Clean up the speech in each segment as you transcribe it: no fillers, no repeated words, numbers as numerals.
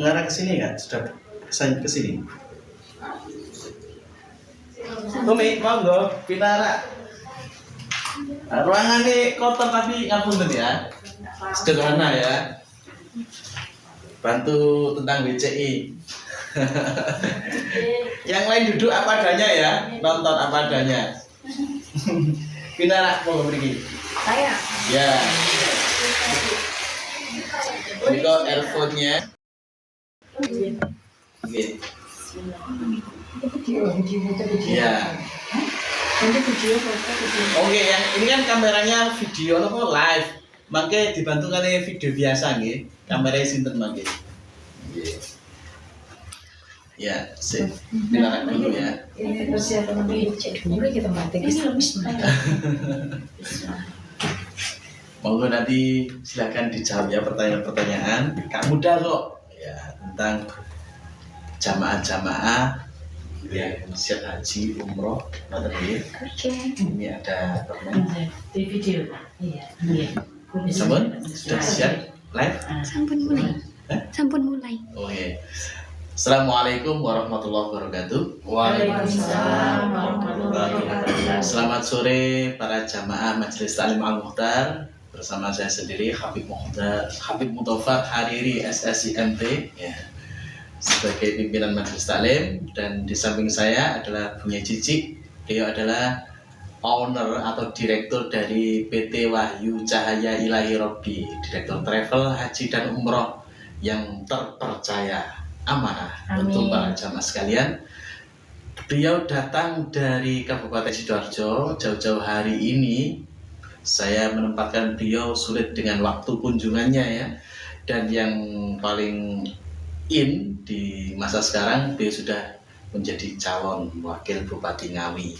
mengarah ke sini nggak? Sudah ke sini. Umi, monggo, Pinara. Ruangan ini kotor tapi ngapunten ya. Sederhana ya. Bantu tentang WCI. Yang lain duduk apa adanya ya, nonton apa adanya. Pinara, monggo pergi. Saya. Ya. Ini kok earphone-nya. Oke. Ya. Oke, yang ini kan kameranya video apa live. Mangke dibantu kali video biasa nggih. Kameranya sinten mangke. Nggih. Ya, sip. Dilarang dulu ya. Ini persiapan cek dulu kita mati. Ini lebih sebentar. Monggo nanti silakan dijawab ya pertanyaan-pertanyaan. Gak mudah kok. Ya, tentang jamaah-jamaah yang siap haji, umroh, materi. Oke. Ini ada dokumen. Di video. Iya. Sampun sudah siap live? Sampun mulai. Sampun mulai. Oke. Assalamualaikum warahmatullahi wabarakatuh. Waalaikumsalam warahmatullahi wabarakatuh. Selamat sore para jamaah Majelis Taklim Al-Mukhtar. Bersama saya sendiri Habib Mutofa Hariri SSIMT ya, sebagai pimpinan Majelis Taklim, dan di samping saya adalah Bunya Cici. Beliau adalah owner atau direktur dari PT Wahyu Cahaya Ilahi Robbi, direktur travel, haji dan umroh yang terpercaya, amanah. Amin. Untuk para jamaah sekalian. Beliau datang dari Kabupaten Sidoarjo jauh-jauh hari ini. Saya menempatkan beliau sulit dengan waktu kunjungannya ya. Dan yang paling in di masa sekarang, beliau sudah menjadi calon wakil Bupati Ngawi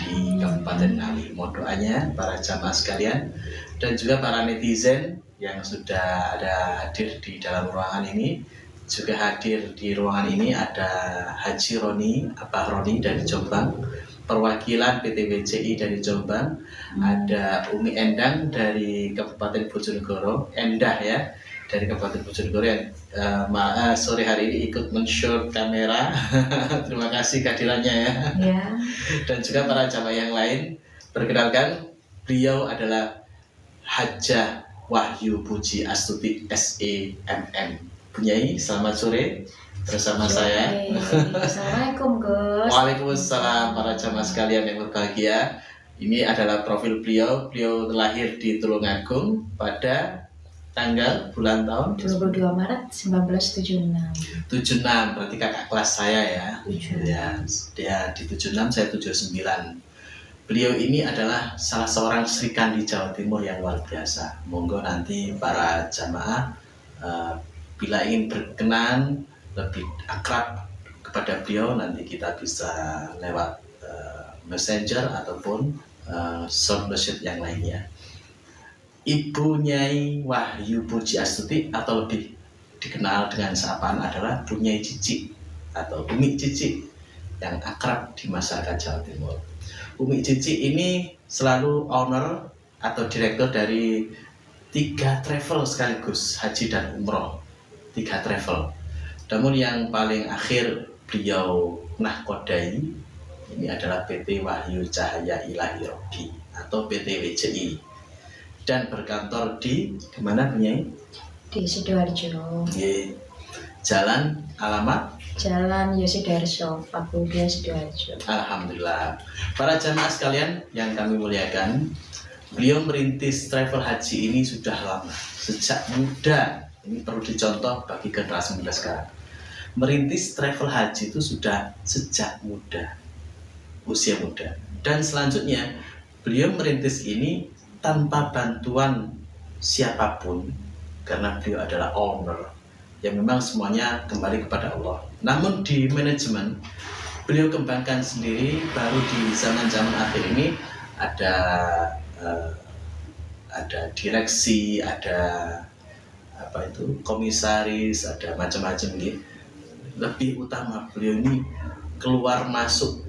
di Kabupaten Ngawi. Mohon doanya para jamaah sekalian dan juga para netizen yang sudah ada hadir di dalam ruangan ini. Juga hadir di ruangan ini ada Haji Roni, Abah Roni dari Jombang, perwakilan PT WCI dari Jombang, ada Umi Endang dari Kabupaten Bojonegoro, Endah ya, dari Kabupaten Bojonegoro yang sore hari ini ikut men-shoot kamera. Terima kasih kehadirannya ya. Ya. Dan juga para jamaah yang lain. Perkenalkan, beliau adalah Hajah Wahyu Puji Astuti SEMM. Bunyai, selamat sore bersama saya. Assalamualaikum Gus. Waalaikumsalam para jamaah sekalian yang berbahagia. Ini adalah profil beliau. Beliau lahir di Tulungagung pada tanggal bulan tahun 22 Maret 1976. 76, berarti kakak kelas saya ya. 7. Ya, dia di 76, saya 79. Beliau ini adalah salah seorang Srikandi Jawa Timur yang luar biasa. Monggo nanti para jamaah bila ingin berkenan lebih akrab kepada beliau, nanti kita bisa lewat messenger ataupun short message yang lainnya. Ibu Nyai Wahyu Puji Astuti atau lebih dikenal dengan sapaan adalah Bu Nyai Cici atau Umi Cici yang akrab di masyarakat Jawa Timur. Umi Cici ini selalu owner atau direktur dari 3 travel sekaligus, haji dan umroh. 3 travel. Namun yang paling akhir beliau nahkodai ini adalah PT Wahyu Cahaya Ilahi Robbi atau PT WCI, dan berkantor di mana Bunyai? Di Sidoarjo. Jalan alamat Jalan Yosidarso, Fakultas Sidoarjo. Alhamdulillah. Para jamaah sekalian yang kami muliakan, beliau merintis travel haji ini sudah lama, sejak muda. Ini perlu dicontoh bagi generasi muda sekarang. Merintis travel haji itu sudah sejak muda, usia muda. Dan selanjutnya, beliau merintis ini tanpa bantuan siapapun, karena beliau adalah owner, yang memang semuanya kembali kepada Allah. Namun di manajemen, beliau kembangkan sendiri. Baru di zaman-zaman akhir ini ada direksi, ada komisaris, ada macam-macam gitu. Lebih utama beliau ini keluar masuk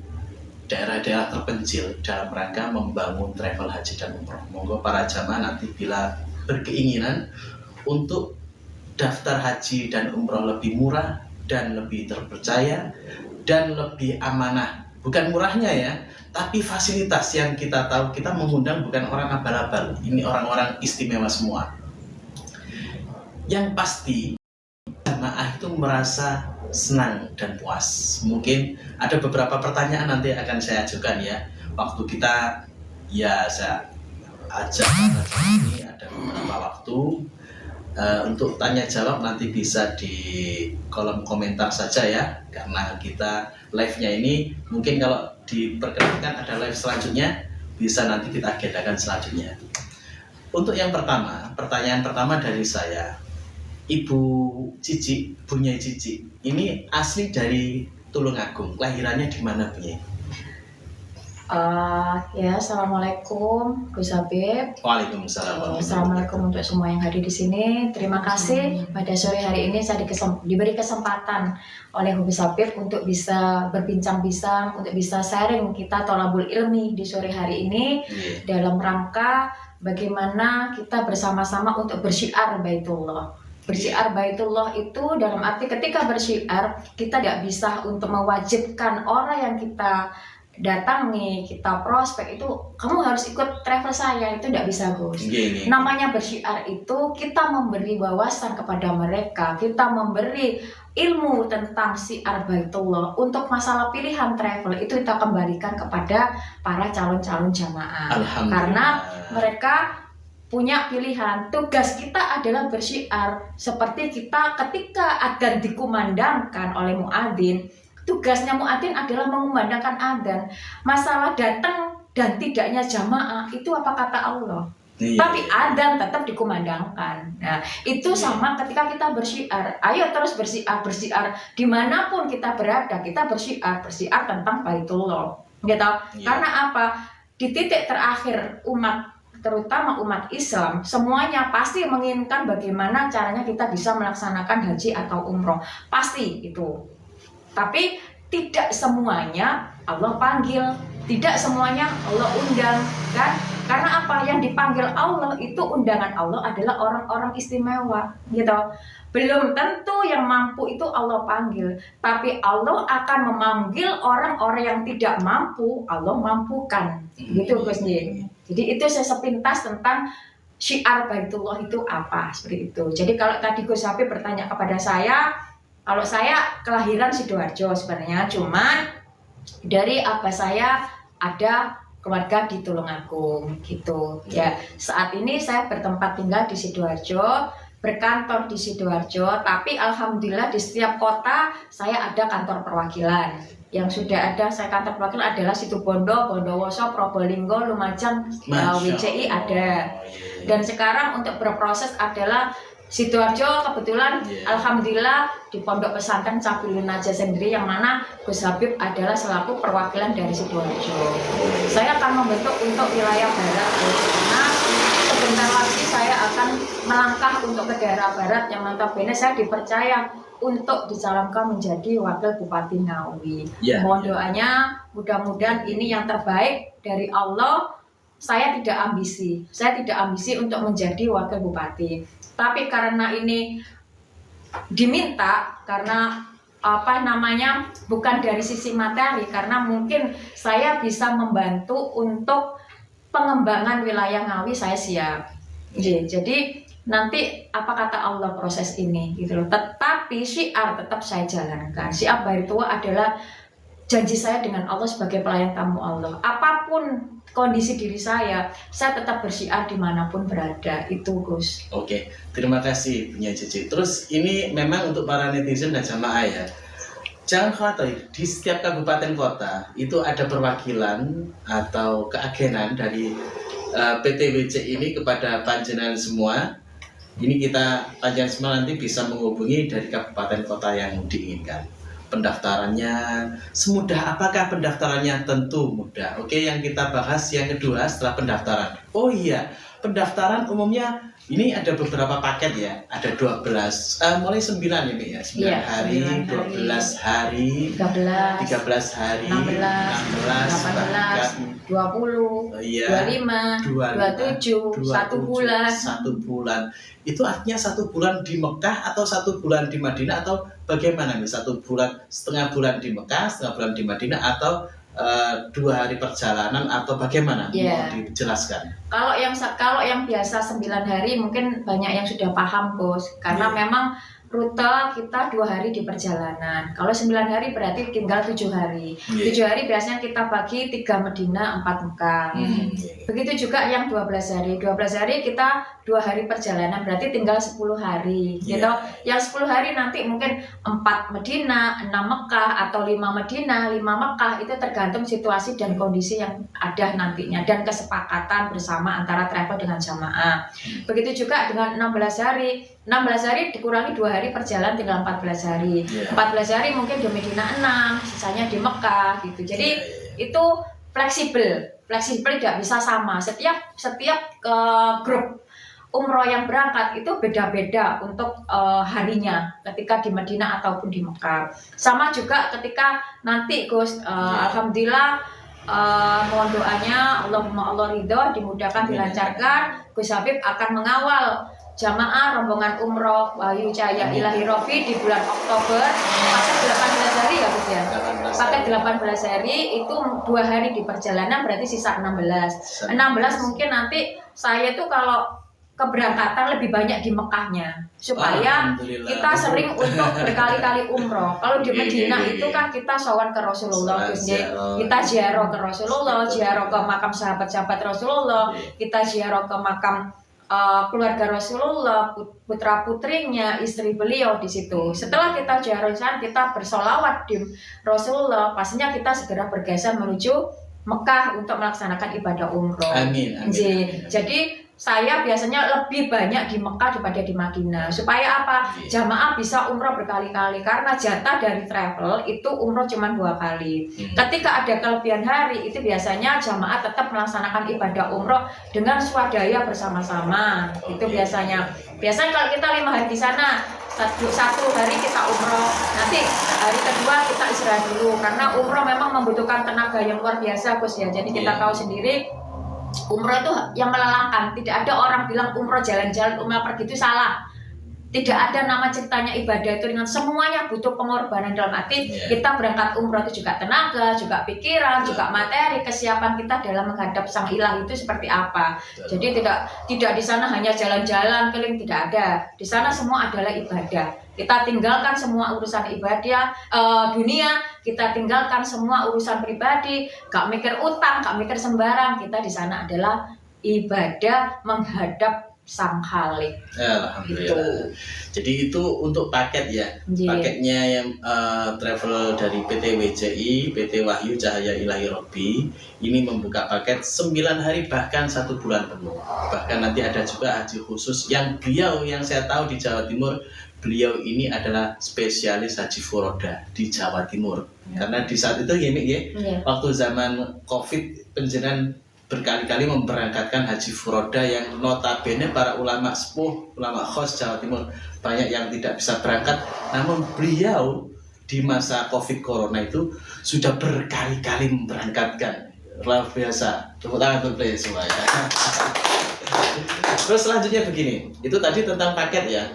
daerah-daerah terpencil dalam rangka membangun travel haji dan umroh. Monggo para jamaah nanti bila berkeinginan untuk daftar haji dan umroh lebih murah dan lebih terpercaya dan lebih amanah. Bukan murahnya ya, tapi fasilitas yang kita tahu, kita mengundang bukan orang abal-abal, ini orang-orang istimewa semua. Yang pasti jamaah itu merasa senang dan puas. Mungkin ada beberapa pertanyaan nanti akan saya ajukan ya. Waktu kita ya saya ajak ini ada beberapa waktu untuk tanya jawab, nanti bisa di kolom komentar saja ya, karena kita live-nya ini mungkin kalau diperkenalkan ada live selanjutnya, bisa nanti kita agendakan selanjutnya. Untuk yang pertama, pertanyaan pertama dari saya, Ibu Cici, Bunyai Cici, ini asli dari Tulungagung, kelahirannya di mana Bunyai? Ya, assalamualaikum Gus Habib. Waalaikumsalam. Assalamualaikum untuk semua yang hadir di sini. Terima kasih pada sore hari ini saya diberi kesempatan oleh Gus Habib untuk bisa berbincang-bincang, untuk bisa sharing kita tolabul ilmi di sore hari ini dalam rangka bagaimana kita bersama-sama untuk bersyiar Baitullah. Bersyiar Baitullah itu dalam arti ketika bersyiar kita tidak bisa untuk mewajibkan orang yang kita datangi, kita prospek itu kamu harus ikut travel saya, itu tidak bisa Gus. Namanya bersyiar itu kita memberi wawasan kepada mereka, kita memberi ilmu tentang syiar Baitullah. Untuk masalah pilihan travel itu kita kembalikan kepada para calon-calon jamaah, karena mereka punya pilihan. Tugas kita adalah bersyiar. Seperti kita ketika adzan dikumandangkan oleh muadzin, tugasnya muadzin adalah mengumandangkan adzan. Masalah datang dan tidaknya jamaah itu apa kata Allah? Tapi adzan tetap dikumandangkan. Nah, itu sama ketika kita bersyiar. Ayo terus bersiar dimanapun kita berada, kita bersiar tentang Baitullah. Gitu. Karena apa? Di titik terakhir umat, terutama umat Islam, semuanya pasti menginginkan bagaimana caranya kita bisa melaksanakan haji atau umroh. Pasti itu. Tapi tidak semuanya Allah panggil, tidak semuanya Allah undang, kan? Karena apa? Yang dipanggil Allah itu, undangan Allah adalah orang-orang istimewa, gitu. Belum tentu yang mampu itu Allah panggil, tapi Allah akan memanggil orang-orang yang tidak mampu, Allah mampukan, gitu Gus Nih. Jadi itu saya sepintas tentang syiar Baitullah itu apa, seperti itu. Jadi kalau tadi Gus Habib bertanya kepada saya, kalau saya kelahiran Sidoarjo sebenarnya, cuman dari abah saya ada keluarga di Tulungagung gitu. Ya, saat ini saya bertempat tinggal di Sidoarjo, berkantor di Sidoarjo, tapi alhamdulillah di setiap kota saya ada kantor perwakilan. Yang sudah ada saya kantor perwakilan adalah Situbondo, Bondowoso, Probolinggo, Lumajang, WCI ada. Dan sekarang untuk berproses adalah Sidoarjo kebetulan alhamdulillah di Pondok Pesantren Sabilun Najah sendiri, yang mana Gus Habib adalah selaku perwakilan dari Sidoarjo. Saya akan membentuk untuk wilayah barat, karena sebentar lagi saya akan melangkah untuk ke daerah barat yang notabene saya dipercaya untuk dicalonkan menjadi wakil Bupati Ngawi. Mohon doanya, mudah-mudahan ini yang terbaik dari Allah. Saya tidak ambisi untuk menjadi wakil bupati. Tapi karena ini diminta, karena bukan dari sisi materi, karena mungkin saya bisa membantu untuk pengembangan wilayah Ngawi, saya siap. Jadi nanti apa kata Allah proses ini gitu loh. Tetapi syiar tetap saya jalankan. Syiar Baitullah adalah janji saya dengan Allah sebagai pelayan tamu Allah. Apapun kondisi diri saya tetap bersyiar dimanapun berada. Itu Gus. Oke, terima kasih Bunyai Cici. Terus ini memang untuk para netizen dan jamaah ya, jangan khawatir, di setiap kabupaten kota itu ada perwakilan atau keagenan dari PTWC ini kepada panjenengan semua. Ini panjenengan semua nanti bisa menghubungi dari kabupaten kota yang diinginkan. Pendaftarannya semudah apakah pendaftarannya? Tentu mudah. Oke, yang kita bahas yang kedua setelah pendaftaran. Oh iya, pendaftaran umumnya Ini ada beberapa paket ya, ada 12, mulai 9 ini ya, 9 Iya, hari, 9 12 hari, 13, 13 hari, 16, 18, 20, iya, 25, 27, 1 bulan. 1 bulan. Itu artinya 1 bulan di Mekah atau 1 bulan di Madinah atau bagaimana nih? 1 bulan, setengah bulan di Mekah, setengah bulan di Madinah atau 2 hari perjalanan atau bagaimana? Yeah. Mau dijelaskan? Kalau yang biasa 9 hari mungkin banyak yang sudah paham, Gus. Karena Yeah. memang rute kita 2 hari di perjalanan. Kalau 9 hari berarti tinggal 7 hari. Yeah. 7 hari biasanya kita bagi 3 Madinah, 4 Mekah. Begitu juga yang 12 hari. 12 hari kita 2 hari perjalanan berarti tinggal 10 hari. Yeah. Gitu. Yang 10 hari nanti mungkin 4 Madinah, 6 Mekah atau 5 Madinah, 5 Mekah, itu tergantung situasi dan kondisi yang ada nantinya dan kesepakatan bersama antara travel dengan jamaah. Begitu juga dengan 16 hari. 16 hari dikurangi 2 hari perjalanan tinggal 14 hari. Yeah. 14 hari mungkin di Madinah 6, sisanya di Mekah gitu. Jadi itu fleksibel tidak bisa sama. Setiap grup umroh yang berangkat itu beda-beda untuk harinya ketika di Madinah ataupun di Mekah. Sama juga ketika nanti Gus, alhamdulillah, mohon doanya Allahumma Allah ridho, dimudahkan, dilancarkan. Gus Habib akan mengawal jamaah rombongan umroh Wahyu Cahaya Ilahi Rofi di bulan Oktober paket 18 hari ya Gus ya. Paket 18 hari itu 2 hari di perjalanan berarti sisa 16. 16 mungkin nanti saya tuh kalau keberangkatan lebih banyak di Mekahnya supaya kita sering untuk berkali-kali umroh. Kalau di Madinah itu kan kita sowan ke Rasulullah, kita ziarah ke Rasulullah, ziarah ke makam sahabat-sahabat Rasulullah, kita ziarah ke makam keluarga Rasulullah, putra putrinya, istri beliau di situ. Setelah kita ziarah, kita bersolawat di Rasulullah, pastinya kita segera bergeser menuju Mekah untuk melaksanakan ibadah umroh. Amin. Jadi saya biasanya lebih banyak di Mekah daripada di Madinah. Supaya apa? Jamaah bisa umroh berkali-kali. Karena jatah dari travel itu umroh cuma 2 kali. Ketika ada kelebihan hari, itu biasanya jamaah tetap melaksanakan ibadah umroh dengan swadaya bersama-sama. Itu biasanya. Biasanya kalau kita 5 hari di sana, satu hari kita umroh, nanti hari kedua kita istirahat dulu. Karena umroh memang membutuhkan tenaga yang luar biasa, Gus ya. Jadi kita tahu sendiri, umroh itu yang melelahkan. Tidak ada orang bilang umroh jalan-jalan, umroh pergi itu salah. Tidak ada nama ceritanya ibadah itu ringan. Semuanya butuh pengorbanan dalam arti kita berangkat umroh itu juga tenaga, juga pikiran, juga materi, kesiapan kita dalam menghadap sang ilah itu seperti apa. Jadi tidak di sana hanya jalan-jalan keliling, tidak ada. Di sana semua adalah ibadah. Kita tinggalkan semua urusan ibadah dunia, kita tinggalkan semua urusan pribadi, gak mikir utang, gak mikir sembarang. Kita di sana adalah ibadah menghadap Sang Khalik. Alhamdulillah. Jadi itu untuk paket ya. Paketnya yang travel dari PT WCI, PT Wahyu Cahaya Ilahi Robi, ini membuka paket 9 hari bahkan 1 bulan penuh. Bahkan nanti ada juga haji khusus yang beliau yang saya tahu di Jawa Timur, beliau ini adalah spesialis haji furoda di Jawa Timur. Karena di saat itu waktu zaman Covid penjenengan berkali-kali memberangkatkan haji furoda yang notabene para ulama sepuh, ulama khos Jawa Timur banyak yang tidak bisa berangkat, namun beliau di masa Covid Corona itu sudah berkali-kali memberangkatkan. Luar biasa. Tepuk tangan untuk beliau semua ya. Terus selanjutnya begini, itu tadi tentang paket ya.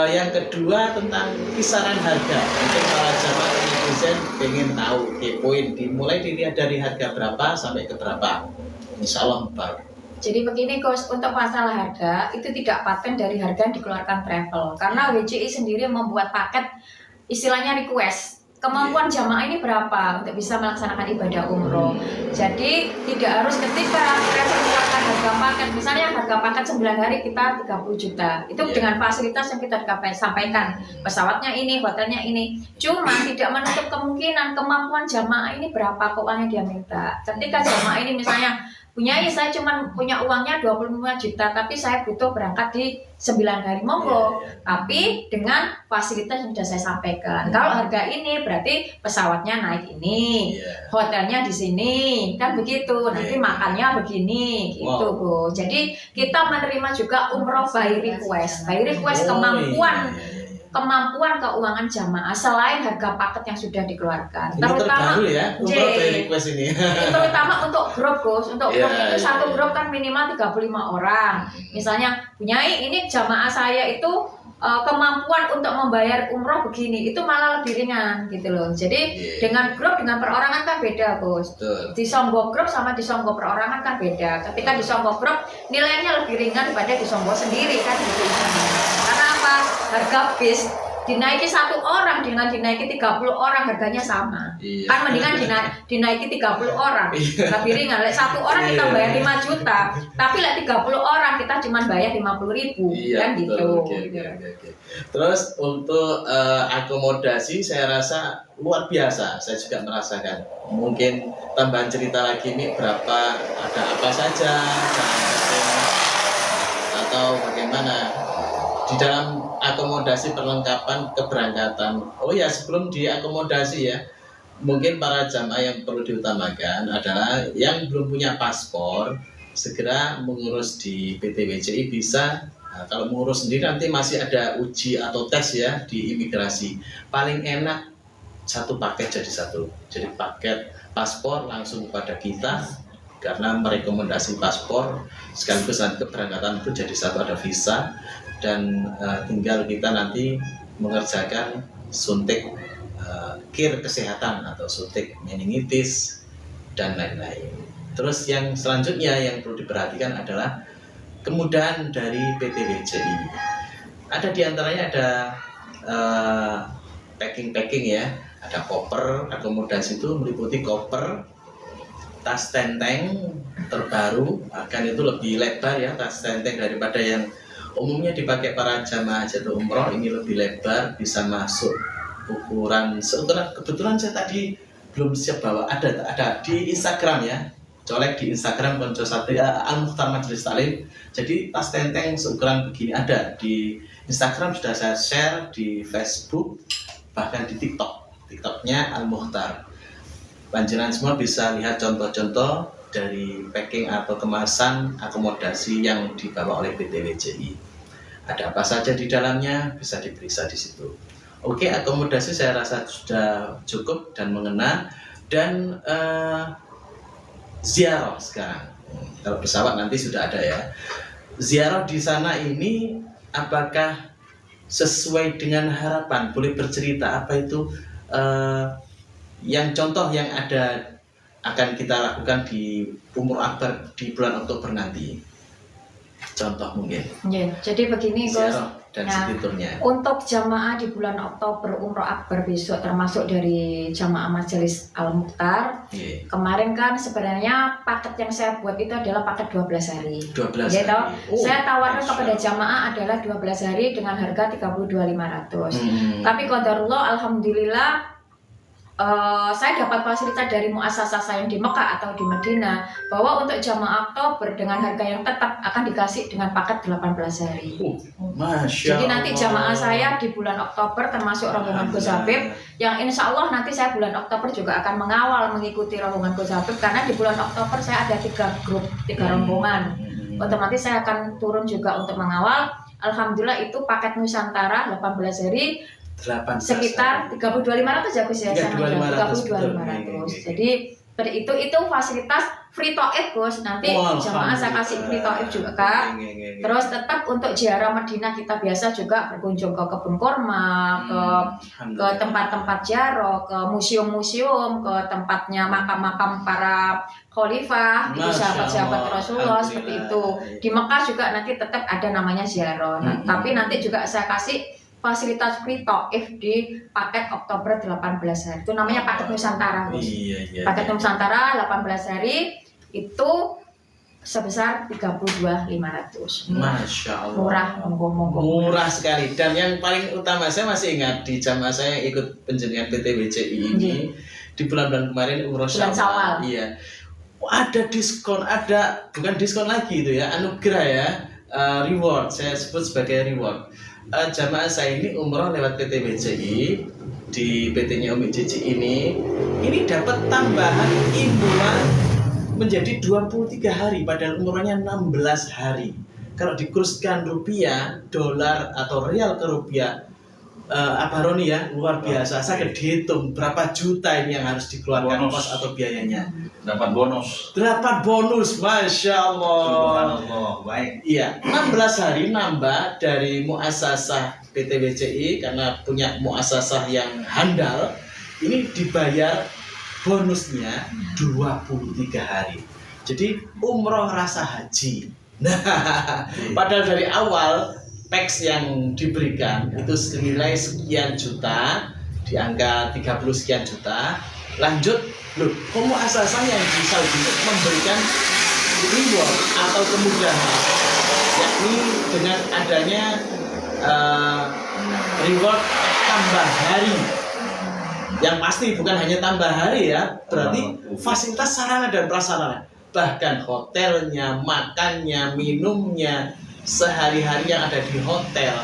Yang kedua tentang kisaran harga. Mungkin para jamaah netizen pengen tahu, kepoin, dimulai dilihat dari harga berapa sampai ke berapa. Insya Allah baru. Jadi begini Gus, untuk masalah harga itu tidak paten dari harga yang dikeluarkan travel. Karena WCI sendiri membuat paket istilahnya request. Kemampuan jamaah ini berapa untuk bisa melaksanakan ibadah umroh. Jadi tidak harus ketika travel mengeluarkan harga paket. Misalnya harga paket 9 hari kita 30 juta. Itu dengan fasilitas yang kita sampaikan. Pesawatnya ini, hotelnya ini. Cuma tidak menutup kemungkinan kemampuan jamaah ini berapa keuangan dia minta. Ketika jamaah ini misalnya Punyai saya cuma punya uangnya 25 juta, tapi saya butuh berangkat di 9 hari, monggo. Iya, iya. Tapi dengan fasilitas yang sudah saya sampaikan. Kalau harga ini berarti pesawatnya naik ini, Iya. hotelnya di sini, kan begitu. Nanti Iya. makannya begini, gitu Wow. Bu. Jadi kita menerima juga umroh by request. By request Oh, kemampuan iya, iya, iya. kemampuan keuangan jamaah selain harga paket yang sudah dikeluarkan. Ini terbaru ya, umroh J. by request ini. Terutama untuk grup Gus, untuk grup Iya, itu iya, satu iya. grup kan minimal 35 orang. Misalnya, Punyai ini jamaah saya itu kemampuan untuk membayar umroh begini, itu malah lebih ringan gitu loh. Jadi Iya. dengan grup dengan perorangan kan beda Gus. Betul. Di Songgo grup sama di Songgo perorangan kan beda. Ketika di Songgo grup nilainya lebih ringan daripada di Songgo sendiri kan gitu. Karena apa? Harga bis dinaiki satu orang dengan dinaiki 30 orang harganya sama. Iya. Kan mendingan dinaiki 30 orang. Iya. Lebih ringan. Lek satu orang kita Iya. bayar 5 juta, tapi lek 30 orang kita cuma bayar 50.000 Iya, kan betul. gitu. Oke. Terus untuk akomodasi saya rasa luar biasa. Saya juga merasakan. Mungkin tambahan cerita lagi nih, berapa, ada apa saja, atau bagaimana di dalam akomodasi perlengkapan keberangkatan. Oh ya, sebelum diakomodasi ya, mungkin para jamaah yang perlu diutamakan adalah yang belum punya paspor segera mengurus di PT WCI bisa. Nah, kalau mengurus sendiri nanti masih ada uji atau tes ya di imigrasi. Paling enak satu paket jadi satu. Jadi paket paspor langsung kepada kita karena merekomendasi paspor sekaligus nanti keberangkatan itu jadi satu, ada visa dan tinggal kita nanti mengerjakan suntik kir kesehatan atau suntik meningitis dan lain-lain. Terus yang selanjutnya yang perlu diperhatikan adalah kemudahan dari PT WCI. Ada diantaranya ada packing ya, ada koper. Akomodasi itu meliputi koper, tas tenteng terbaru, bahkan itu lebih lebar ya tas tenteng daripada yang umumnya dipakai para jamaah jatuh umroh. Ini lebih lebar, bisa masuk ukuran seukuran. Kebetulan saya tadi belum siap bawa, ada di Instagram ya, colek di Instagram Konco Satria Al-Mukhtar Majelis Taklim. Jadi tas tenteng seukuran begini ada di Instagram, sudah saya share di Facebook, bahkan di TikToknya Al-Mukhtar. Panjenengan semua bisa lihat contoh-contoh dari packing atau kemasan akomodasi yang dibawa oleh PT WCI. Ada apa saja di dalamnya bisa diperiksa di situ. Oke, akomodasi saya rasa sudah cukup dan mengena. Dan ziarah sekarang. Kalau pesawat nanti sudah ada ya. Ziarah di sana ini apakah sesuai dengan harapan? Boleh bercerita apa itu yang contoh yang ada akan kita lakukan di Umroh Akbar di bulan Oktober nanti. Contoh mungkin. Ya, jadi begini Gus. Ziarah dan Nah, sekitarnya. untuk jamaah di bulan Oktober Umroh Akbar besok termasuk dari jamaah Majelis Al-Mukhtar. Iya. Kemarin kan sebenarnya paket yang saya buat itu adalah paket 12 hari. 12 Ya, toh? hari. Saya tawarkan Masya kepada Allah. jamaah adalah 12 hari dengan harga 32.500. Hmm. Tapi qadarullah alhamdulillah saya dapat fasilitas dari muasasah saya yang di Mekah atau di Medina bahwa untuk jamaah Oktober dengan harga yang tetap akan dikasih dengan paket 18 hari. Masya Jadi nanti Allah. jamaah saya di bulan Oktober termasuk rombongan Gus Habib yang insya Allah nanti saya bulan Oktober juga akan mengawal mengikuti rombongan Gus Habib karena di bulan Oktober saya ada 3 grup, 3 rombongan. Otomatis saya akan turun juga untuk mengawal. Alhamdulillah itu paket Nusantara 18 hari 18 sekitar 32.500 ya Gus ya, 32.500. 32.500. Jadi itu fasilitas free to'if Gus. Nanti Wah, jamaah saya kasih free to'if juga Kak. Terus tetap untuk ziarah Madinah kita biasa juga berkunjung ke kebun kurma, ke tempat-tempat ziarah, ke museum-museum, ke tempatnya makam-makam para khalifah, itu Masya sahabat-sahabat Allah. Rasulullah seperti itu. Di Mekah juga nanti tetap ada namanya ziarah. Nah, tapi nanti juga saya kasih fasilitas free to'if di paket Oktober 18 hari. Itu namanya paket Nusantara, Gus. Iya. Paket Nusantara 18 hari itu sebesar 32.500. Masya Allah. Murah, monggo-monggo. Murah sekali. Dan yang paling utama saya masih ingat di jamaah saya yang ikut penjenengan PT WCI ini di bulan-bulan kemarin umroh Bulan Syawal. Iya. ada diskon, ada bukan diskon lagi itu ya, anugerah ya, reward, saya sebut sebagai reward. Jamaah saya ini umroh lewat PT BCI di PT-nya Umi Cici ini dapat tambahan imbuhan menjadi 23 hari padahal umrohnya 16 hari. Kalau dikurskan rupiah, dolar atau real ke rupiah, Abah Roni ya, luar biasa. Saya dihitung berapa juta ini yang harus dikeluarkan Bonus. kos atau biayanya. Dapat bonus. Dapat bonus, Masya Allah. Subhanallah, baik. Iya, 16 hari nambah dari muasasah PT BCI karena punya muasasah yang handal. Ini dibayar bonusnya 23 hari. Jadi umroh rasa haji. Nah, padahal dari awal peks yang diberikan itu senilai sekian juta, di angka 30 sekian juta. Lanjut, loh, muasasah yang di Saudi memberikan reward atau kemudahan, yakni dengan adanya reward tambah hari. Yang pasti bukan hanya tambah hari ya, berarti fasilitas sarana dan prasarana, bahkan hotelnya, makannya, minumnya, sehari-hari yang ada di hotel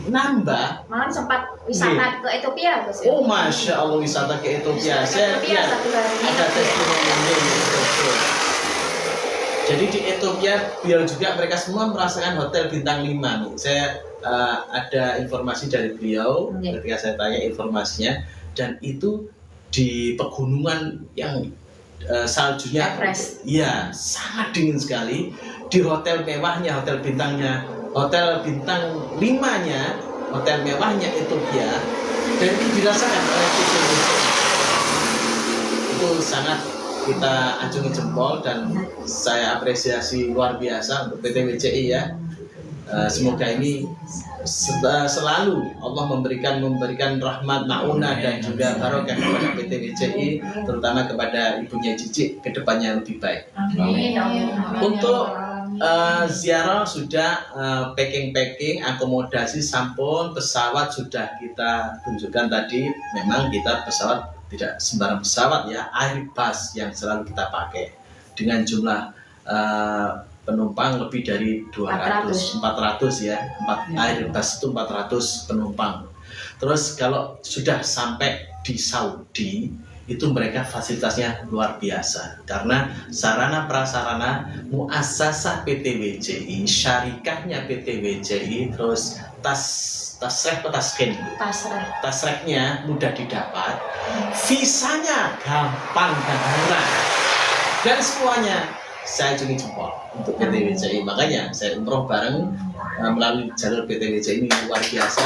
nambah. Malah sempat wisata ke Ethiopia, Gus. Oh, Masya Allah, wisata ke Ethiopia. Saya lihat ada testimoni. Jadi di Ethiopia biar juga mereka semua merasakan hotel bintang 5 nih. Saya ada informasi dari beliau ketika saya tanya informasinya, dan itu di pegunungan yang saljunya iya sangat dingin sekali, di hotel mewahnya, hotel bintang 5-nya, hotel mewahnya Ethiopia, dan itu dirasakan oleh PT BCI. Itu sangat kita acungi jempol dan saya apresiasi luar biasa untuk PT BCI ya. Semoga ini selalu Allah memberikan rahmat, maunah dan juga barokah kepada PT BCI, terutama kepada ibunya Cici ke depannya lebih baik. Amin. Untuk ziarah sudah packing, akomodasi sampun, pesawat sudah kita tunjukkan tadi. Memang kita pesawat tidak sembarang pesawat ya, Airbus yang selalu kita pakai dengan jumlah penumpang lebih dari 400 ya. Airbus itu 400 penumpang. Terus kalau sudah sampai di Saudi itu mereka fasilitasnya luar biasa karena sarana prasarana muasasah PT BCI, syarikahnya PT BCI, terus tasreknya mudah didapat, visanya gampang dan murah, dan semuanya saya acungi jempol untuk PT BCI. Makanya saya umroh bareng melalui jalur PT BCI ini luar biasa.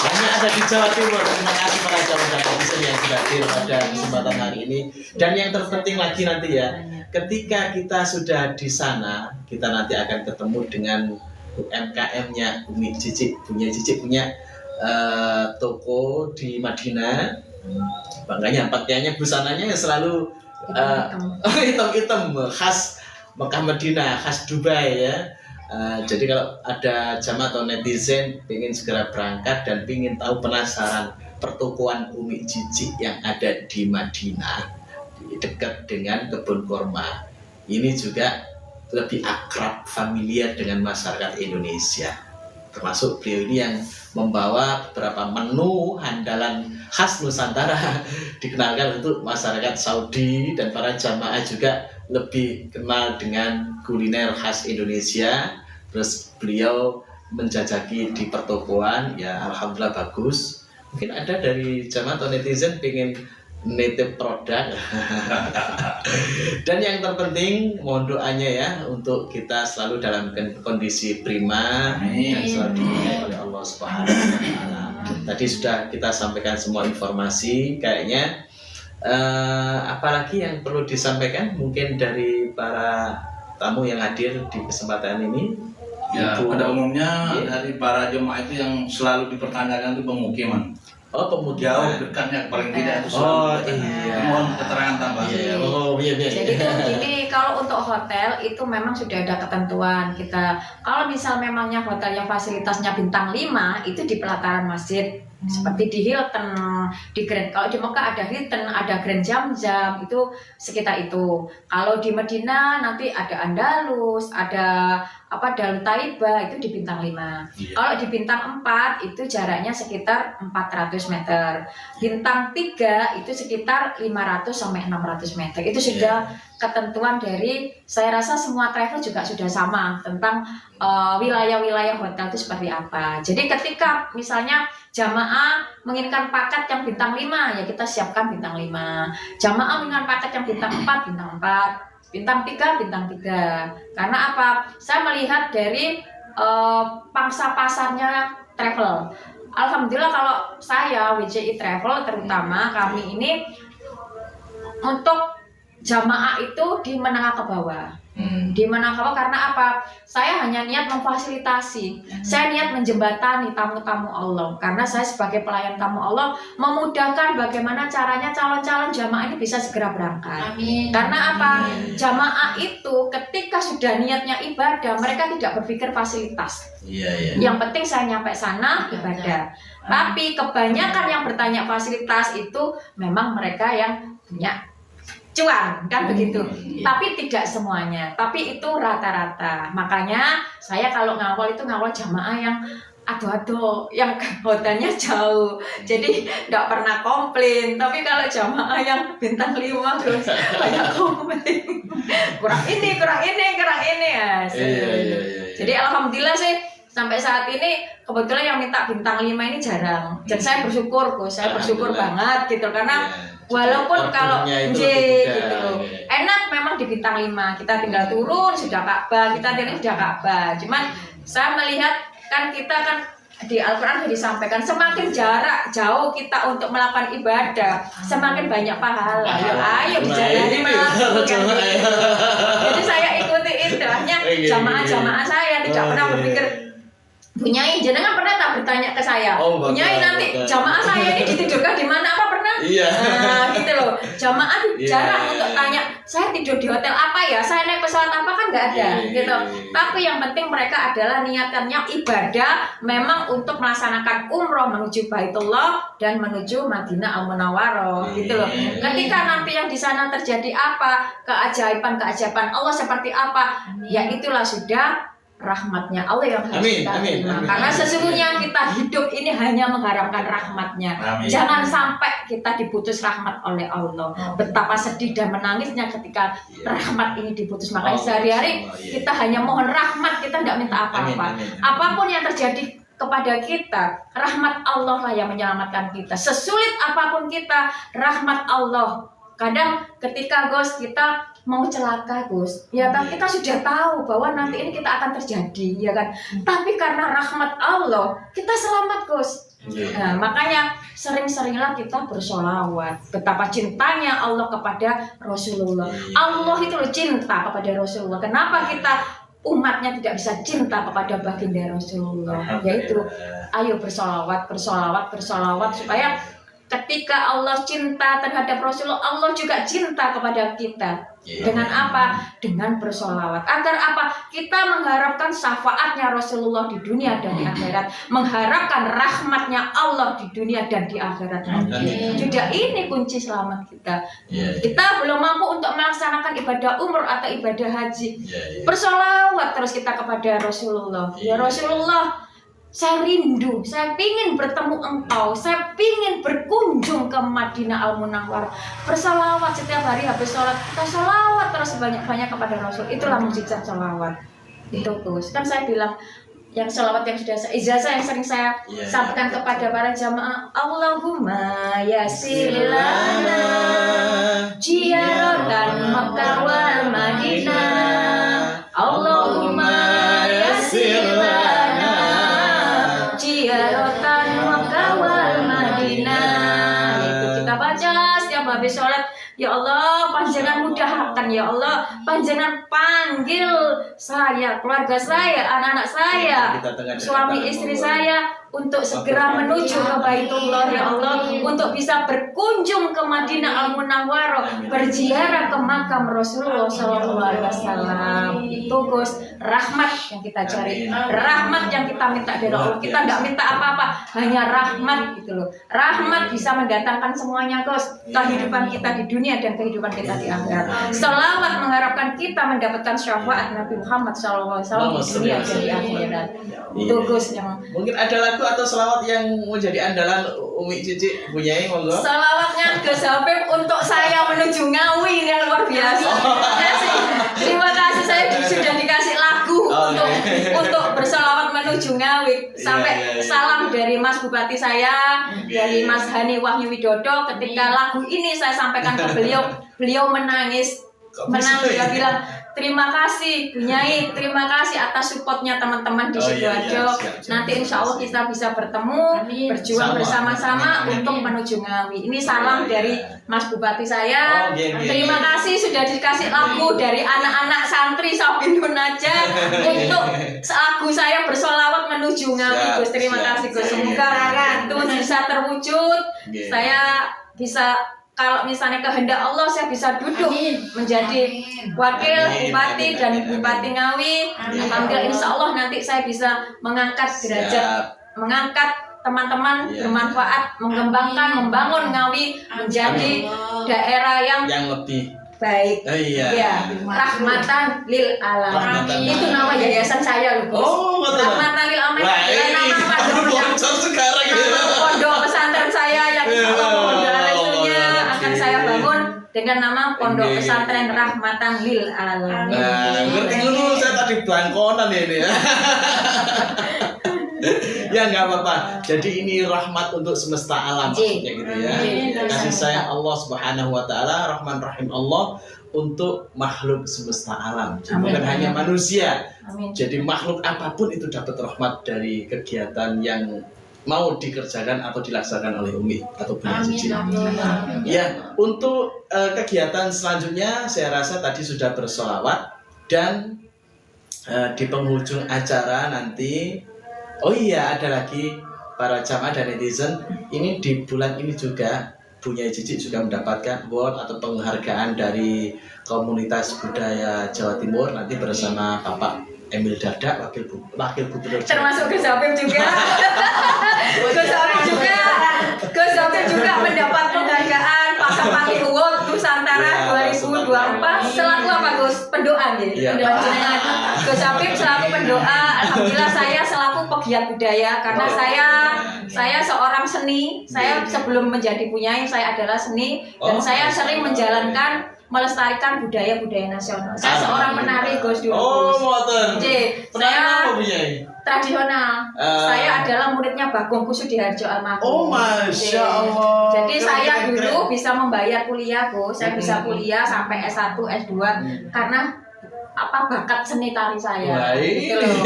Hanya ada di Jawa Timur. Terima kasih para jamaah yang sudah hadir pada kesempatan hari ini. Dan yang terpenting lagi nanti ya, ketika kita sudah di sana, kita nanti akan ketemu dengan UMKM-nya Umi Cici. Punya toko di Madinah. Makanya pakaiannya, busananya selalu hitam-hitam khas Mekah Madinah, khas Dubai ya. Jadi kalau ada jamaah atau netizen pengen segera berangkat dan pengen tahu, penasaran pertokoan Umi Cici yang ada di Madinah dekat dengan kebun kurma, ini juga lebih akrab, familiar dengan masyarakat Indonesia. Termasuk beliau ini yang membawa beberapa menu handalan khas Nusantara dikenalkan untuk masyarakat Saudi, dan para jamaah juga lebih kenal dengan kuliner khas Indonesia. Terus beliau menjajaki di pertokoan, ya alhamdulillah bagus. Mungkin ada dari jamaah atau netizen pengen nitip produk. Dan yang terpenting mohon doanya ya untuk kita selalu dalam kondisi prima dan selalu diberkahi oleh Allah Subhanahu wa taala. Tadi sudah kita sampaikan semua informasi, kayaknya apalagi yang perlu disampaikan mungkin dari para tamu yang hadir di kesempatan ini. Ya, pada umumnya dari para jemaah itu yang selalu dipertanyakan itu pemukiman. Oh, pemukiman. Jauh dekatnya paling tidak itu selalu. Iya. Mohon keterangan tambahan. Iya. Jadi tuh gini, kalau untuk hotel itu memang sudah ada ketentuan kita. Kalau misal memangnya hotel yang fasilitasnya bintang 5 itu di pelataran masjid. Seperti di Hilton, di Grand, kalau di Mekah ada Hilton, ada Grand Jam-Jam, itu sekitar itu. Kalau di Medina nanti ada Andalus, ada Darut Taiba, itu di bintang 5. Iya. Kalau di bintang 4 itu jaraknya sekitar 400 meter. Bintang 3 itu sekitar 500 sampai 600 meter. Itu sudah ketentuan dari, saya rasa semua travel juga sudah sama tentang wilayah-wilayah hotel itu seperti apa. Jadi ketika misalnya jamaah menginginkan paket yang bintang 5, ya kita siapkan bintang 5. Jamaah menginginkan paket yang bintang 4, bintang 4. Bintang 3, bintang 3. Karena apa? Saya melihat dari pangsa pasarnya travel. Alhamdulillah kalau saya WCI Travel terutama kami ini untuk jamaah itu di menengah ke bawah. Di menengah ke bawah karena apa? Saya hanya niat memfasilitasi. Saya niat menjembatani tamu-tamu Allah. Karena saya sebagai pelayan tamu Allah memudahkan bagaimana caranya calon-calon jamaah ini bisa segera berangkat. Amin. Karena apa? Jamaah itu ketika sudah niatnya ibadah, mereka tidak berpikir fasilitas. Iya. Yang penting saya nyampe sana ibadah. Tapi kebanyakan yang bertanya fasilitas itu memang mereka yang punya cuan, kan begitu. Tapi tidak semuanya. Tapi itu rata-rata. Makanya saya kalau ngawal itu ngawal jamaah yang aduh-aduh, yang hotelnya jauh. Jadi tidak pernah komplain. Tapi kalau jamaah yang bintang 5 terus banyak komplain. kurang ini ya. Iya. Jadi alhamdulillah sih sampai saat ini kebetulan yang minta bintang 5 ini jarang. Dan saya bersyukur, saya bersyukur banget gitu karena walaupun kalau gitu enak memang di bintang 5 kita tinggal turun sudah Ka'bah, kita tinggal sudah Ka'bah. Cuman saya melihat kan kita kan di Al-Quran disampaikan semakin jarak jauh kita untuk melakukan ibadah semakin banyak pahala. Ayo dijalani melakukan. Jadi saya ikuti itu hanya jamaah-jamaah saya tidak pernah berpikir Bunyai, jenengan pernah tak bertanya ke saya? Bunyai nanti jamaah saya ini ditidurkan di mana? Apa pernah? Iya. Nah, gitu loh. Jamaah jarang untuk tanya, saya tidur di hotel apa ya? Saya naik pesawat apa kan nggak ada, gitu. Tapi yang penting mereka adalah niatannya ibadah, memang untuk melaksanakan umroh menuju Baitullah dan menuju Madinah Al-Munawwarah, gitu loh. Ketika nanti yang di sana terjadi apa, keajaiban Allah seperti apa, ya itulah sudah rahmatnya Allah yang harus kita terima. Karena sesungguhnya kita hidup ini hanya mengharapkan rahmatnya. Jangan sampai kita diputus rahmat oleh Allah. Betapa sedih dan menangisnya ketika rahmat ini diputus. Makanya sehari-hari kita hanya mohon rahmat, kita tidak minta apa-apa. Apapun yang terjadi kepada kita, rahmat Allah lah yang menyelamatkan kita. Sesulit apapun kita, rahmat Allah. Kadang ketika kita mau celaka ya tapi kita sudah tahu bahwa nanti ini kita akan terjadi, ya kan. Tapi karena rahmat Allah kita selamat Nah, makanya sering-seringlah kita bersolawat. Betapa cintanya Allah kepada Rasulullah. Allah itu loh cinta kepada Rasulullah. Kenapa kita umatnya tidak bisa cinta kepada baginda Rasulullah? Yaitu ayo bersolawat supaya ketika Allah cinta terhadap Rasulullah, Allah juga cinta kepada kita. Dengan apa? Dengan bersolawat. Agar apa? Kita mengharapkan syafaatnya Rasulullah di dunia dan di akhirat. Mengharapkan rahmatnya Allah di dunia dan di akhirat. Juga ini kunci selamat kita. Kita belum mampu untuk melaksanakan ibadah umroh atau ibadah haji. Bersolawat terus kita kepada Rasulullah. Ya Rasulullah, saya rindu, saya ingin bertemu engkau, saya ingin berkunjung ke Madinah Al-Munawwarah. Bersalawat setiap hari habis sholat, kita sholawat terus banyak-banyak kepada Rasul. Itulah mukjizat sholawat. Itu terus. Kan saya bilang, yang sholawat yang sudah ijazah yang sering saya sampaikan kepada para jamaah, Allahumma yassir lana ziyaratan Makkah wal Madinah. Allahumma yassir lana ziyaratan Makkah wal Madinah. Itu kita baca setiap habis sholat. Ya Allah, panjenengan mudahkan ya Allah. Panjenengan panggil saya, keluarga saya, anak-anak saya, suami istri saya untuk segera menuju ke Baitullah ya Allah, untuk bisa berkunjung ke Madinah Al-Munawwarah, berziarah ke makam Rasulullah SAW. Itu Gus, rahmat yang kita cari, rahmat yang kita minta dari Allah. Kita nggak minta apa-apa, hanya rahmat gitu loh. Rahmat bisa mendatangkan semuanya Gus, kehidupan kita di dunia dan kehidupan kita di akhirat. Selawat mengharapkan kita mendapatkan syafaat Nabi Muhammad SAW di dunia dan di akhirat. Itu Gus yang mungkin ada lagu atau selawat yang menjadi andalan Umi Cici punyai, monggo. Selawatnya Gus Habib untuk saya menuju Ngawi yang luar biasa. Terima kasih, saya sudah dikasih lagu untuk berselawat menuju Ngawi. Sampai salam dari Mas Bupati saya, dari Mas Hani Wahyu Widodo. Ketika lagu ini saya sampaikan ke beliau, beliau menangis. Dia bilang, terima kasih Bunyai, terima kasih atas supportnya teman-teman di Sidoarjo. Nanti insya Allah kita bisa bertemu, berjuang bersama-sama untuk menuju Ngawi. Ini salam dari Mas Bupati saya. Terima kasih sudah dikasih lagu dari anak-anak santri Sabinun aja untuk lagu saya bersolawat menuju Ngawi. Gus, terima kasih Gus. Semoga itu bisa terwujud. Saya bisa, kalau misalnya kehendak Allah, saya bisa duduk menjadi wakil bupati dan bupati Ngawi. Alhamdulillah, insya Allah nanti saya bisa mengangkat derajat, mengangkat teman-teman bermanfaat, mengembangkan, membangun Ngawi menjadi daerah yang lebih baik. Rahmatan lil alamin. Itu nama yayasan saya loh, Gus. Rahmatan lil alamin. Nama pondok pesantren saya yang insya Allah saya bangun dengan nama Pondok Pesantren Rahmatan Lil Alamin. Ngerti dulu, saya tadi belangkonan ini ya. Ya nggak apa-apa. Jadi ini rahmat untuk semesta alam maksudnya gitu ya. Kasih sayang Allah Subhanahu Wa Taala, Rahman Rahim Allah untuk makhluk semesta alam. Bukan hanya manusia. Jadi makhluk apapun itu dapat rahmat dari kegiatan yang mau dikerjakan atau dilaksanakan oleh Umi atau Bunyai Cici. Ya, untuk kegiatan selanjutnya saya rasa tadi sudah bersolawat dan di penghujung acara nanti, ada lagi para jamaah dan netizen, ini di bulan ini juga Bunyai Cici juga mendapatkan award atau penghargaan dari komunitas budaya Jawa Timur nanti bersama Bapak Emil Dardak, wakil gubernur. Termasuk Gus Habib juga. Gus Habib juga mendapat penghargaan Pasapati Award Nusantara 2024 selaku apa Gus? Pendoa ya. Pendoa jenengan. Gus Habib selaku pendoa. Alhamdulillah saya selaku pegiat budaya karena saya seorang seni. Saya sebelum menjadi Bunyai saya adalah seni dan saya sering menjalankan melestarikan budaya-budaya nasional. Saya seorang penari Gus dulu. Saya tradisional. Saya adalah muridnya Bagong Kusudiharjo Almarhum. Masya Allah. Jadi saya dulu bisa membayar kuliah Gus. Saya bisa kuliah sampai S1, S2 karena bakat seni tari saya. Gitu loh.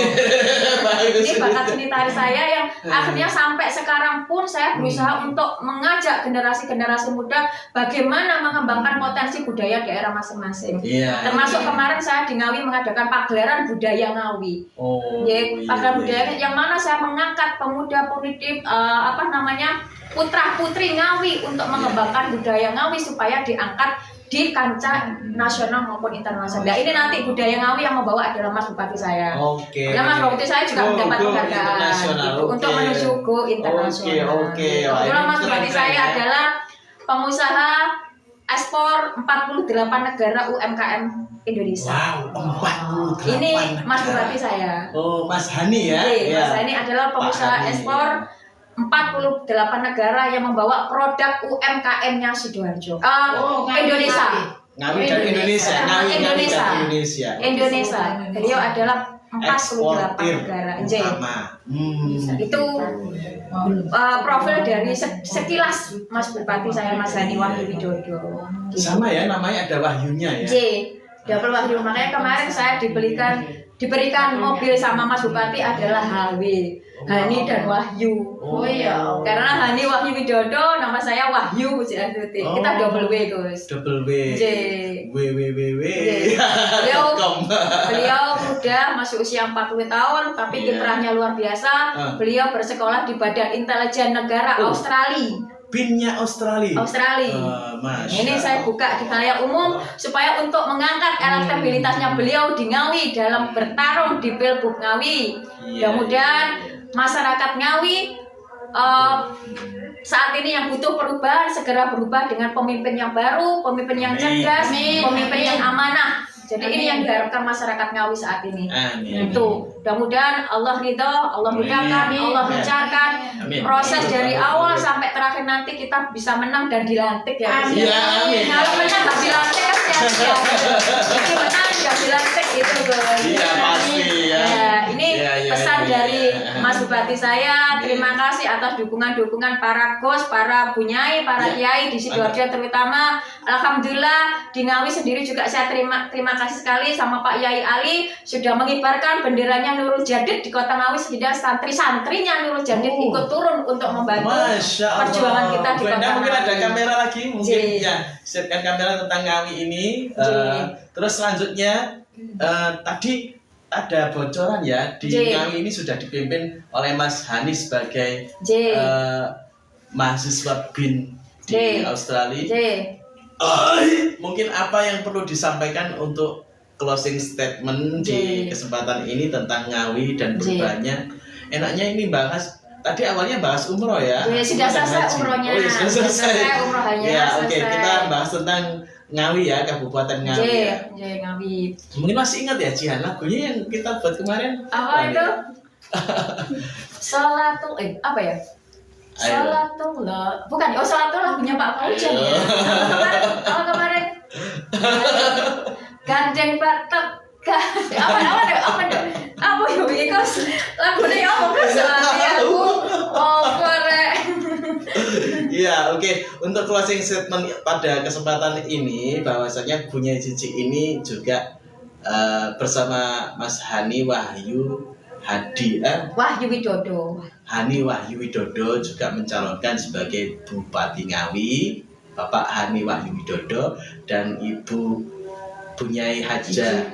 Ini bakat seni tari saya yang akhirnya sampai sekarang pun saya berusaha untuk mengajak generasi-generasi muda bagaimana mengembangkan potensi budaya daerah masing-masing. Termasuk kemarin saya di Ngawi mengadakan pagelaran budaya Ngawi. Pagelaran budaya yang mana saya mengangkat pemuda-pemudi putra-putri Ngawi untuk mengembangkan budaya Ngawi supaya diangkat di kancah nasional maupun internasional. Nah, ini nanti budaya Ngawi yang membawa adalah Mas Bupati saya. Nah, Mas Bupati saya juga mendapat penghargaan untuk menuju go internasional. Mas Bupati saya adalah pengusaha ekspor 48 negara UMKM Indonesia. Wow, 48. Ini Mas Bupati saya. Mas Hani ya. Mas Hani adalah pengusaha ekspor 48 negara yang membawa produk UMKM-nya Sidoarjo. Indonesia. Ngawi dan Indonesia. Beliau adalah 48 negara. Itu profil dari sekilas Mas Bupati saya, Mas Hani Wahyu Widodo. Sama ya, namanya ada Wahyunya ya. Double Wahyu. Makanya kemarin saya diberikan mobil sama Mas Bupati adalah HW. Hani dan Wahyu. Oh iya. Karena Hani Wahyu Widodo, nama saya Wahyu Pujiastuti. Kita double W, Gus. Double W. J. W. Beliau muda, masih usia 40 tahun, tapi Iya. kiprahnya luar biasa. Beliau bersekolah di Badan Intelijen Negara Australia. Binnya Australia. Masya Ini saya buka di khalayak umum supaya untuk mengangkat elektabilitasnya beliau di Ngawi dalam bertarung di Pilgub Ngawi. Iya, Mudah-mudahan iya. masyarakat Ngawi saat ini yang butuh perubahan segera berubah dengan pemimpin yang baru, pemimpin yang cerdas, pemimpin yang amanah. Jadi ini yang diharapkan masyarakat Ngawi saat ini. Amin. Itu mudah-mudahan Allah ridho, Allah mudahkan, Amin. Allah lancarkan Amin. proses dari Amin. awal sampai terakhir nanti kita bisa menang dan dilantik ya. Amin. Iya, amin. Kalau menang nggak dilantik kan sia-sia. Ini menang nggak dilantik itu guys. Iya, pasti ya. Ini Iya, iya, pesan iya, dari iya. Mas Bupati saya. Terima kasih atas dukungan-dukungan para Gus, para Bunyai, para Iya. Kiai di Sidoarjo terutama. Alhamdulillah di Ngawi sendiri juga saya terima kasih sekali sama Pak Yai Ali sudah mengibarkan benderanya Nurul Jadid di Kota Ngawi sehingga santri-santrinya Nurul Jadid Oh. ikut turun untuk membantu Masya Allah. perjuangan kita di Bu Enda, Kota mungkin ada Ngawi. kamera lagi, mungkin Ji. ya siapkan kamera tentang Ngawi ini. Ji. Terus selanjutnya tadi ada bocoran ya di Ji. Ngawi ini sudah dipimpin oleh Mas Hani sebagai Ji. mahasiswa BIN di Ji. Australia. J. Mungkin apa yang perlu disampaikan untuk closing statement di Ji. kesempatan ini tentang Ngawi dan Ji. perubahannya? Enaknya ini bahas. Tadi awalnya bahas umroh ya. Ya, sudah Umroh dan selesai haji. umrohnya. Oh, ya, sudah selesai. Umrohnya. Ya, selesai. oke, kita bahas tentang Ngawi ya, Kabupaten J. Ngawi ya. J. Ngawi. Mungkin masih ingat ya Cihan lagunya yang kita buat kemarin? Apa itu? Salatul apa ya? Ayo. Salatullah. Bukan, Salatul lagunya Pak Fauzan ya. Oh. Apa kemarin? Gandeng batok. Apa yuk Gus? Lagunya apa Gus? Aku rek. Iya, oke. Untuk closing statement pada kesempatan ini, bahwasanya Bunyai Cici ini juga bersama Mas Hani Wahyu Wahyu Widodo. Hani Wahyu Widodo juga mencalonkan sebagai Bupati Ngawi, Bapak Hani Wahyu Widodo dan Ibu Bunyai Haja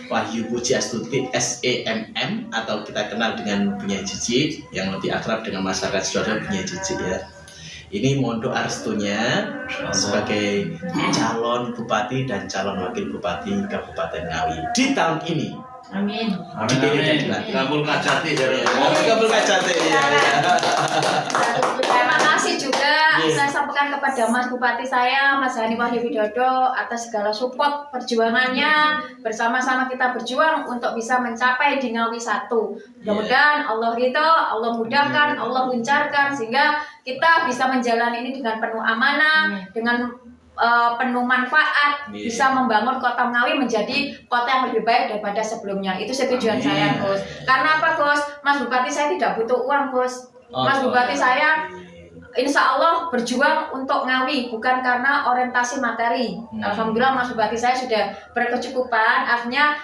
Wahyu Pujiastuti SEMM atau kita kenal dengan Bunyai Cici yang lebih akrab dengan masyarakat Sidoarjo Bunyai Cici ya. Ini mohon doa restunya sebagai calon bupati dan calon wakil bupati Kabupaten Ngawi di tahun ini. Amin. Amin. Kabul kacati dari Kabul kacate ya. Terima kasih juga Yes. saya sampaikan kepada Mas Bupati saya, Mas Hani Wahyu Widodo atas segala support perjuangannya. Bersama-sama kita berjuang untuk bisa mencapai di Ngawi 1. Mudah-mudahan Allah ridho, Allah mudahkan, Allah lancarkan sehingga kita bisa menjalani ini dengan penuh amanah, dengan penuh manfaat, Yeah. bisa membangun kota Ngawi menjadi kota yang lebih baik daripada sebelumnya. Itu tujuan saya, Gus. Karena apa, Gus? Mas Bupati saya tidak butuh uang, Gus. Mas Bupati saya insya Allah berjuang untuk Ngawi, bukan karena orientasi materi. Alhamdulillah Mas Bupati saya sudah berkecukupan, akhirnya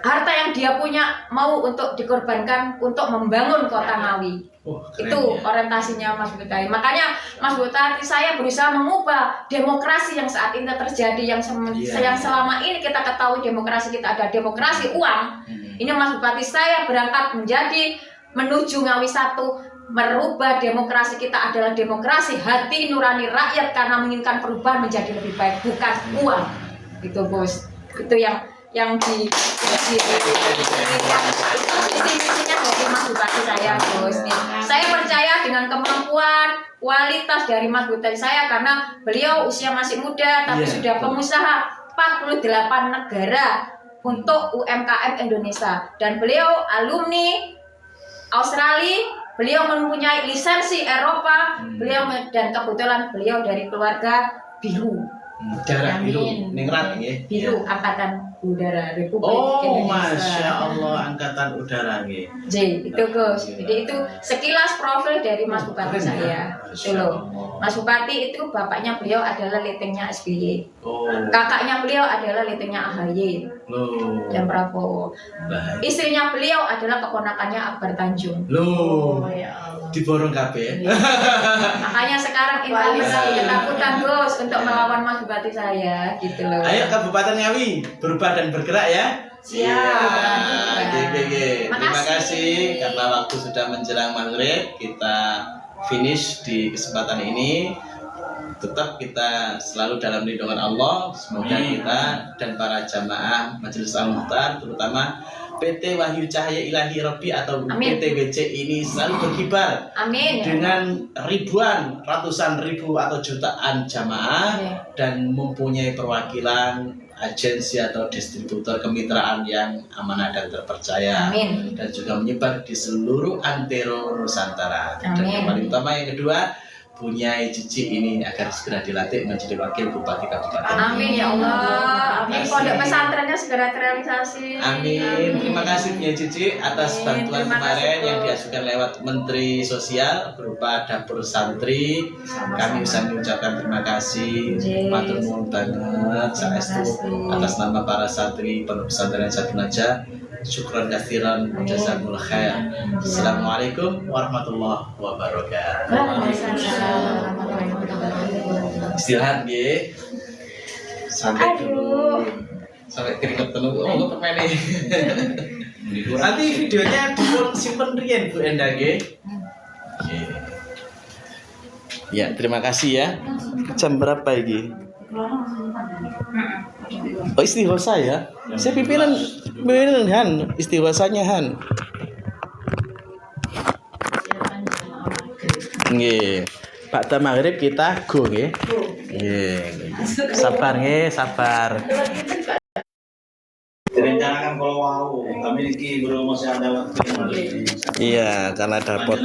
harta yang dia punya mau untuk dikorbankan untuk membangun kota Ngawi. Keren Itu ya. orientasinya Mas Bupati. Makanya Mas Bupati saya berusaha mengubah demokrasi yang saat ini terjadi, yang selama ini kita ketahui demokrasi kita ada demokrasi uang. Ini Mas Bupati saya berangkat menuju Ngawi 1, merubah demokrasi kita adalah demokrasi hati nurani rakyat karena menginginkan perubahan menjadi lebih baik, bukan uang. Itu Bos. Itu yang di misinya dari Mas Bupati saya, Bos. Saya percaya dengan kemampuan, kualitas dari Mas Bupati saya karena beliau usia masih muda tapi sudah pengusaha 48 negara untuk UMKM Indonesia dan beliau alumni Australia. Beliau mempunyai lisensi Eropa, beliau dan kebetulan beliau dari keluarga biru. Darah biru, ningrat ya. Biru angkatan Udara Republik Oh, Indonesia. Masya Allah, Angkatan Udara nggih. J, itu Gus. Jadi itu sekilas profil dari Mas Bupati saya. Itu loh. Mas Bupati itu bapaknya beliau adalah letingnya SBY. Oh, Kakaknya beliau adalah letingnya AHY loh. dan Prabowo. Baik. Istrinya beliau adalah keponakannya Akbar Tanjung. Loh, Ya Allah. diborong kabeh. Makanya sekarang Intan lagi ketakutan Gus untuk melawan Mas Bupati saya gitu loh. Ayo Kabupaten Ngawi, berubah dan bergerak ya. Siap. Terima Makasih. kasih karena waktu sudah menjelang maghrib, kita finish di kesempatan ini. Tetap kita selalu dalam lindungan Allah. Semoga kita dan para jamaah Majelis Al-Mukhtar, terutama PT Wahyu Cahaya Ilahi Rabbi atau Amin. PTWC ini selalu berkibar Amin. dengan ribuan, ratusan ribu atau jutaan jamaah Amin. dan mempunyai perwakilan agensi atau distributor kemitraan yang amanah dan terpercaya. Amin. Dan juga menyebar di seluruh antero Nusantara. Dan Amin. yang paling utama yang kedua, Bunyai Cici ini agar segera dilantik menjadi wakil bupati kabupaten. Amin ya Allah. Amin. Terima kasih. Pondok pesantrennya segera terrealisasi. Amin. Terima kasih Bunyai Cici atas Amin. bantuan Terima kemarin kasih, yang Bu. diajukan lewat Menteri Sosial berupa dapur santri. Sama-sama. Kami bisa mengucapkan terima kasih. Yes. Matur nuwun banget saestu kasih. atas nama para santri Pondok Pesantren Sadunaja. Syukran katsiran wa jazakumullah khair. Assalamualaikum warahmatullahi wabarakatuh. Waalaikumsalam warahmatullahi wabarakatuh. Istirahat nggih. Sampai dulu. Sampai keringet penuh. Oh, enggak permen nih. Nanti videonya disimpan riyen Bu Enda nggih. Oke. Ya, terima kasih ya. Jam berapa ini? Oh, istighosa ya? Saya pimpinan Han, istighosanya Han. Nggih. Pak maghrib kita go nggih. Nggih. Sabar nggih, sabar. Direncanakan kalau wow, kami ini belum masih ada waktu. Iya, karena ada